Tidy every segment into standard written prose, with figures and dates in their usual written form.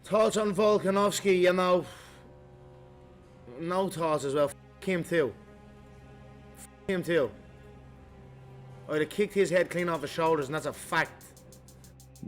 Thoughts on Volkanovski, no thoughts as well. Him too. Him too. I'd have kicked his head clean off his shoulders, and that's a fact.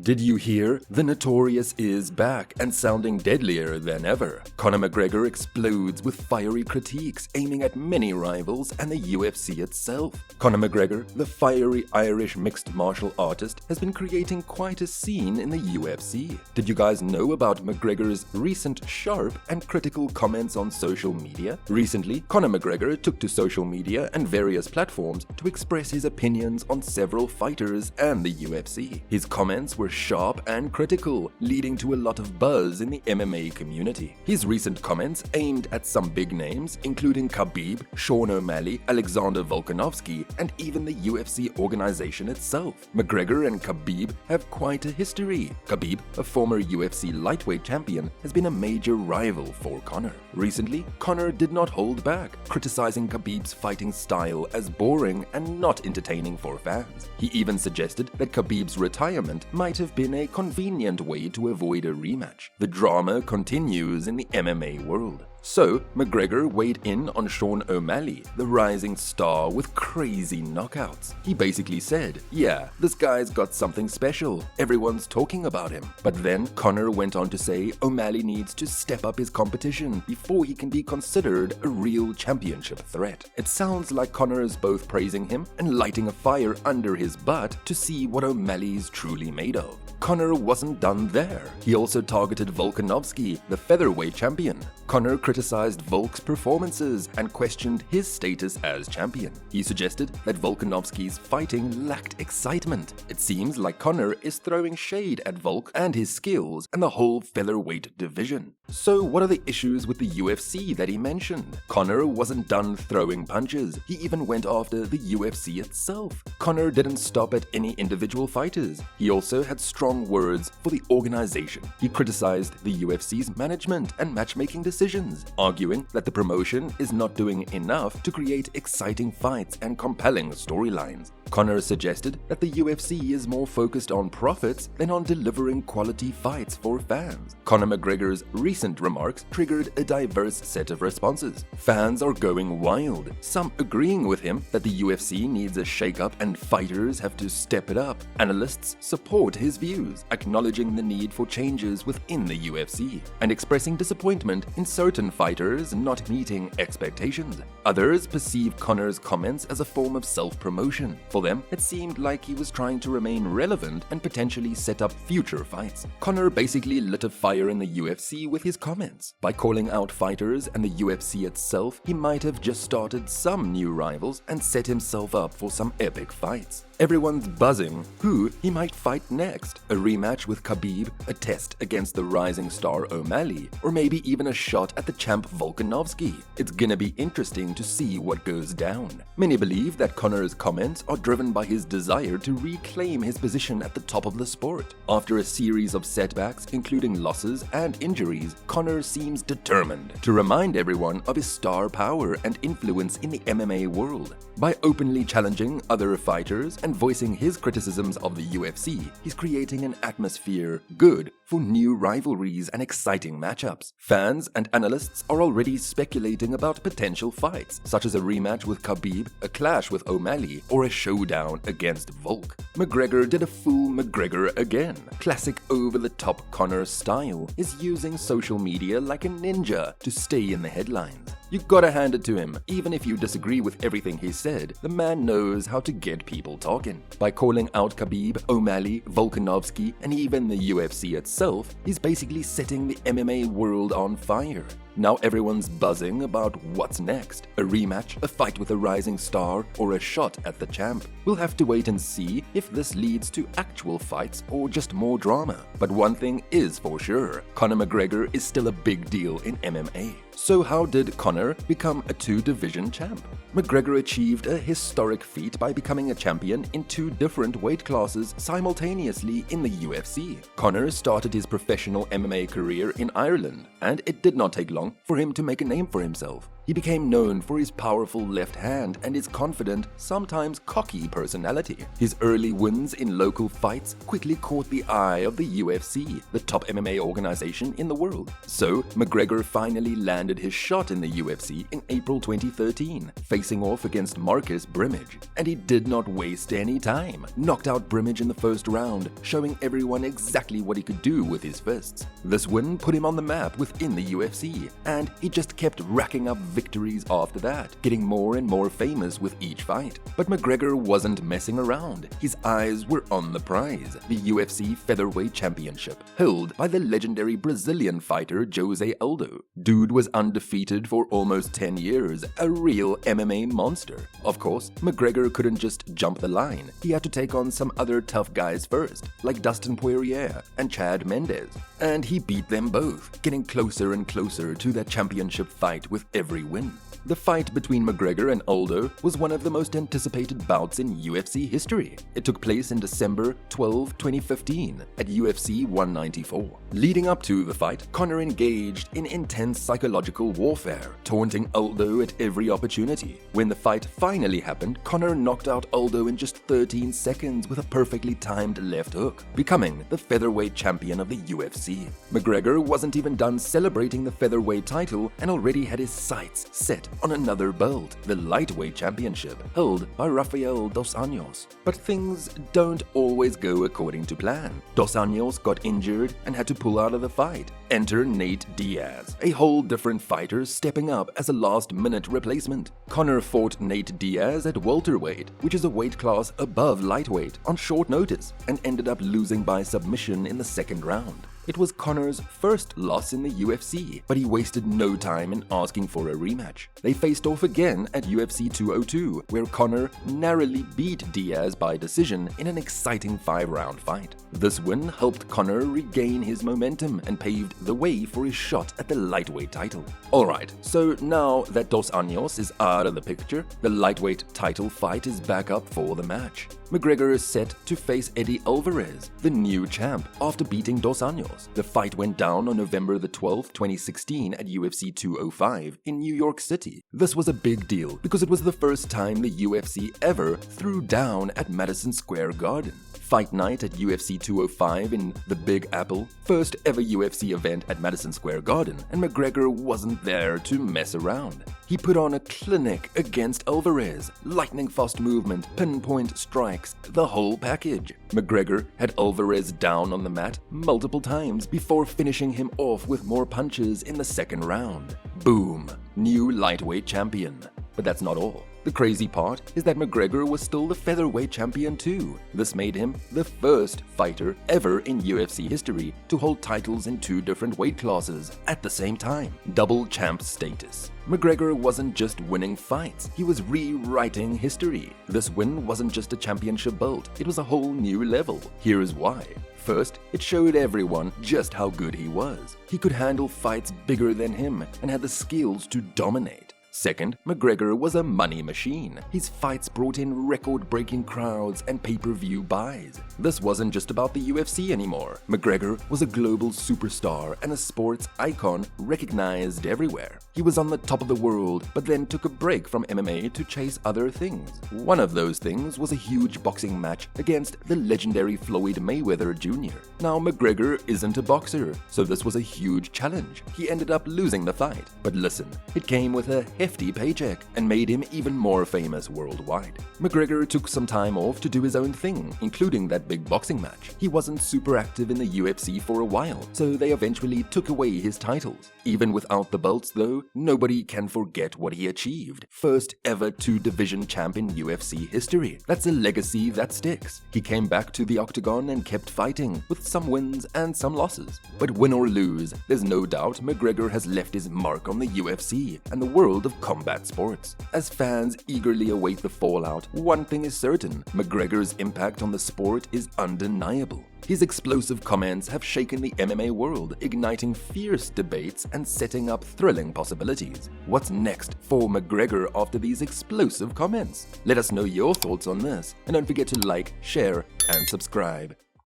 Did you hear? The Notorious is back and sounding deadlier than ever. Conor McGregor explodes with fiery critiques aiming at many rivals and the UFC itself. Conor McGregor, the fiery Irish mixed martial artist, has been creating quite a scene in the UFC. Did you guys know about McGregor's recent sharp and critical comments on social media? Recently, Conor McGregor took to social media and various platforms to express his opinions on several fighters and the UFC. His comments were sharp and critical, leading to a lot of buzz in the MMA community. His recent comments aimed at some big names, including Khabib, Sean O'Malley, Alexander Volkanovski, and even the UFC organization itself. McGregor and Khabib have quite a history. Khabib, a former UFC lightweight champion, has been a major rival for Conor. Recently, Conor did not hold back, criticizing Khabib's fighting style as boring and not entertaining for fans. He even suggested that Khabib's retirement might have been a convenient way to avoid a rematch. The drama continues in the MMA world. So, McGregor weighed in on Sean O'Malley, the rising star with crazy knockouts. He basically said, yeah, this guy's got something special, everyone's talking about him. But then Conor went on to say O'Malley needs to step up his competition before he can be considered a real championship threat. It sounds like Conor is both praising him and lighting a fire under his butt to see what O'Malley's truly made of. Conor wasn't done there. He also targeted Volkanovski, the featherweight champion. Conor criticized Volk's performances and questioned his status as champion. He suggested that Volkanovski's fighting lacked excitement. It seems like Conor is throwing shade at Volk and his skills and the whole featherweight division. So what are the issues with the UFC that he mentioned? Conor wasn't done throwing punches. He even went after the UFC itself. Conor didn't stop at any individual fighters. He also had strong words for the organization. He criticized the UFC's management and matchmaking decisions, arguing that the promotion is not doing enough to create exciting fights and compelling storylines. Conor suggested that the UFC is more focused on profits than on delivering quality fights for fans. Conor McGregor's recent remarks triggered a diverse set of responses. Fans are going wild, some agreeing with him that the UFC needs a shake-up and fighters have to step it up. Analysts support his views, acknowledging the need for changes within the UFC, and expressing disappointment in certain fighters not meeting expectations. Others perceive Conor's comments as a form of self-promotion. For them, it seemed like he was trying to remain relevant and potentially set up future fights. Conor basically lit a fire in the UFC with his comments. By calling out fighters and the UFC itself, he might have just started some new rivals and set himself up for some epic fights. Everyone's buzzing who he might fight next. A rematch with Khabib, a test against the rising star O'Malley, or maybe even a shot at the champ Volkanovski. It's gonna be interesting to see what goes down. Many believe that Conor's comments are driven by his desire to reclaim his position at the top of the sport. After a series of setbacks, including losses and injuries, Conor seems determined to remind everyone of his star power and influence in the MMA world. By openly challenging other fighters and voicing his criticisms of the UFC, he's creating an atmosphere good for new rivalries and exciting matchups. Fans and analysts are already speculating about potential fights, such as a rematch with Khabib, a clash with O'Malley, or a showdown against Volk. McGregor did a full McGregor again. Classic over-the-top Conor style is using social media like a ninja to stay in the headlines. You gotta hand it to him. Even if you disagree with everything he said, the man knows how to get people talking. By calling out Khabib, O'Malley, Volkanovski, and even the UFC itself, he's basically setting the MMA world on fire. Now everyone's buzzing about what's next. A rematch, a fight with a rising star, or a shot at the champ. We'll have to wait and see if this leads to actual fights or just more drama. But one thing is for sure, Conor McGregor is still a big deal in MMA. So how did Conor become a two-division champ? McGregor achieved a historic feat by becoming a champion in two different weight classes simultaneously in the UFC. Conor started his professional MMA career in Ireland, and it did not take long for him to make a name for himself. He became known for his powerful left hand and his confident, sometimes cocky personality. His early wins in local fights quickly caught the eye of the UFC, the top MMA organization in the world. So, McGregor finally landed his shot in the UFC in April 2013, facing off against Marcus Brimage. And he did not waste any time. Knocked out Brimage in the first round, showing everyone exactly what he could do with his fists. This win put him on the map within the UFC, and he just kept racking up victories after that, getting more and more famous with each fight. But McGregor wasn't messing around. His eyes were on the prize, the UFC Featherweight Championship, held by the legendary Brazilian fighter Jose Aldo. Dude was undefeated for almost 10 years, a real MMA monster. Of course, McGregor couldn't just jump the line. He had to take on some other tough guys first, like Dustin Poirier and Chad Mendes. And he beat them both, getting closer and closer to that championship fight with every win. The fight between McGregor and Aldo was one of the most anticipated bouts in UFC history. It took place in December 12, 2015 at UFC 194. Leading up to the fight, Conor engaged in intense psychological warfare, taunting Aldo at every opportunity. When the fight finally happened, Conor knocked out Aldo in just 13 seconds with a perfectly timed left hook, becoming the featherweight champion of the UFC. McGregor wasn't even done celebrating the featherweight title and already had his sights set on another belt, the lightweight championship, held by Rafael dos Anjos. But things don't always go according to plan. Dos Anjos got injured and had to pull out of the fight. Enter Nate Diaz, a whole different fighter stepping up as a last-minute replacement. Conor fought Nate Diaz at welterweight, which is a weight class above lightweight, on short notice, and ended up losing by submission in the second round. It was Conor's first loss in the UFC, but he wasted no time in asking for a rematch. They faced off again at UFC 202, where Conor narrowly beat Diaz by decision in an exciting 5-round fight. This win helped Conor regain his momentum and paved the way for his shot at the lightweight title. Alright, so now that Dos Anjos is out of the picture, the lightweight title fight is back up for the match. McGregor is set to face Eddie Alvarez, the new champ, after beating Dos Anjos. The fight went down on November the 12th, 2016 at UFC 205 in New York City. This was a big deal because it was the first time the UFC ever threw down at Madison Square Garden. Fight night at UFC 205 in the Big Apple, first ever UFC event at Madison Square Garden, and McGregor wasn't there to mess around. He put on a clinic against Alvarez, lightning-fast movement, pinpoint strikes, the whole package. McGregor had Alvarez down on the mat multiple times before finishing him off with more punches in the second round. Boom! New lightweight champion. But that's not all. The crazy part is that McGregor was still the featherweight champion too. This made him the first fighter ever in UFC history to hold titles in 2 different weight classes at the same time. Double champ status. McGregor wasn't just winning fights, he was rewriting history. This win wasn't just a championship belt, it was a whole new level. Here's why. First, it showed everyone just how good he was. He could handle fights bigger than him and had the skills to dominate. Second, McGregor was a money machine. His fights brought in record-breaking crowds and pay-per-view buys. This wasn't just about the UFC anymore. McGregor was a global superstar and a sports icon recognized everywhere. He was on the top of the world, but then took a break from MMA to chase other things. One of those things was a huge boxing match against the legendary Floyd Mayweather Jr. Now, McGregor isn't a boxer, so this was a huge challenge. He ended up losing the fight. But listen, it came with a hefty paycheck and made him even more famous worldwide. McGregor took some time off to do his own thing, including that big boxing match. He wasn't super active in the UFC for a while, so they eventually took away his titles. Even without the belts though, nobody can forget what he achieved. First ever 2-division champ in UFC history. That's a legacy that sticks. He came back to the octagon and kept fighting, with some wins and some losses. But win or lose, there's no doubt McGregor has left his mark on the UFC and the world of combat sports. As fans eagerly await the fallout, one thing is certain: McGregor's impact on the sport is undeniable. His explosive comments have shaken the MMA world, igniting fierce debates and setting up thrilling possibilities. What's next for McGregor after these explosive comments? Let us know your thoughts on this, and don't forget to like, share, and subscribe.